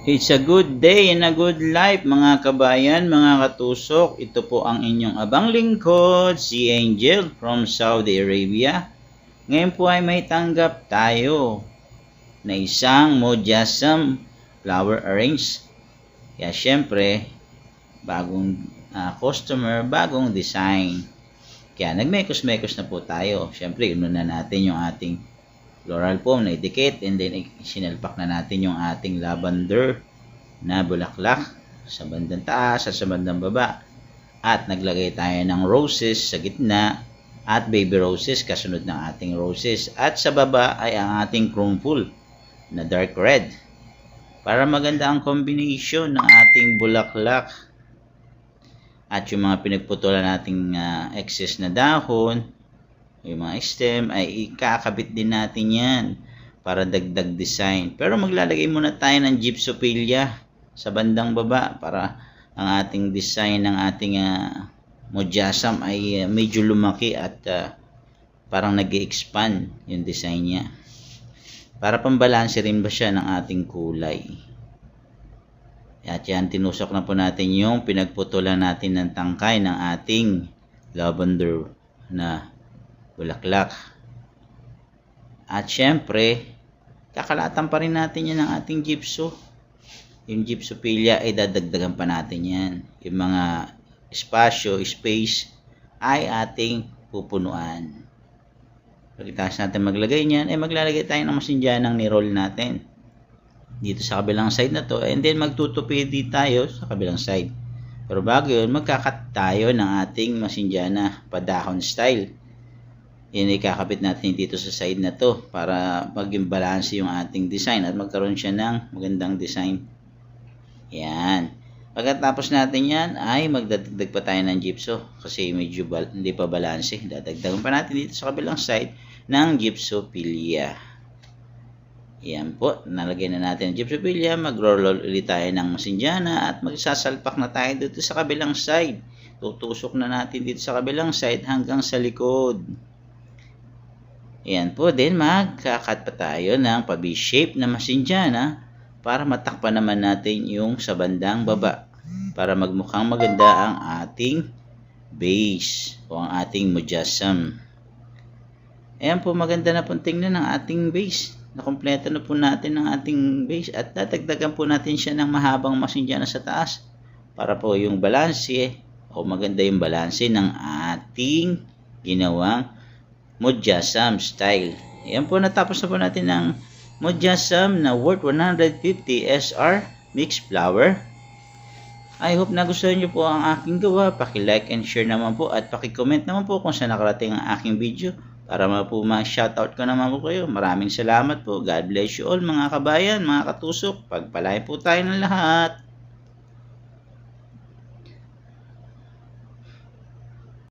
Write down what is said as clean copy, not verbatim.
It's a good day and a good life mga kabayan, mga katusok. Ito po ang inyong abang lingkod, si Angel from Saudi Arabia. Ngayon po ay may tanggap tayo na isang Mujassam flower arrange. Kaya syempre, bagong customer, bagong design. Kaya nagmekos-mekos na po tayo. Syempre, inuna natin yung ating floral foam na idikit and then sinalpak na natin yung ating lavender na bulaklak sa bandang taas at sa bandang baba. At naglagay tayo ng roses sa gitna at baby roses kasunod ng ating roses. At sa baba ay ang ating crumple na dark red. Para maganda ang combination ng ating bulaklak at yung mga pinagputulan nating excess na dahon, yung mga stem ay ikakabit din natin yan para dagdag design. Pero maglalagay muna tayo ng gypsophilia sa bandang baba para ang ating design ng ating Mujassam ay medyo lumaki at parang nag-expand yung design niya. Para pambalanse rin ba siya ng ating kulay. At yan, tinusok na po natin yung pinagputulan natin ng tangkay ng ating lavender na bulaklak. At syempre, kakalatan pa rin natin yan ng ating gypso. Yung gypsophilia ay dadagdagan pa natin yan. Yung mga space ay ating pupunuan. Pagkatapos natin maglagay niyan, ay maglalagay tayo ng masinjanang ni-roll natin dito sa kabilang side na to, and then magtutupi tayo sa kabilang side. Pero bago yun, magkakat tayo ng ating masinjana padahon style. Yan ay kakabit natin dito sa side na to para maging balance yung ating design at magkaroon siya ng magandang design. Yan. Pagkatapos natin yan ay magdadagdag pa tayo ng gypso kasi medyo hindi pa balance. Dadagdagan pa natin dito sa kabilang side ng gypsophilia. Yan po. Nalagay na natin ang gypsophilia. Mag-roll ulit tayo ng masinjana at magsasalpak na tayo dito sa kabilang side. Tutusok na natin dito sa kabilang side hanggang sa likod. Yan po din, magkakat pa tayo ng pa-V-shape na masinjana para matakpan naman natin yung sa bandang baba para magmukhang maganda ang ating base o ang ating Mujassam. Ayan po, maganda na po tingnan ang ating base. Nakompleto na po natin ang ating base at dadagdagan po natin siya ng mahabang masinjana sa taas para po yung balanse o maganda yung balanse ng ating ginawang Mujassam style. Ayan po, natapos na po natin ng Mujassam na worth 150 SR mixed flower. I hope nagustuhan nyo po ang aking gawa. Paki-like and share naman po at paki-comment naman po kung saan nakarating ang aking video para po ma-shoutout ko naman po kayo. Maraming salamat po. God bless you all mga kabayan, mga katusok. Pagpalain po tayo ng lahat.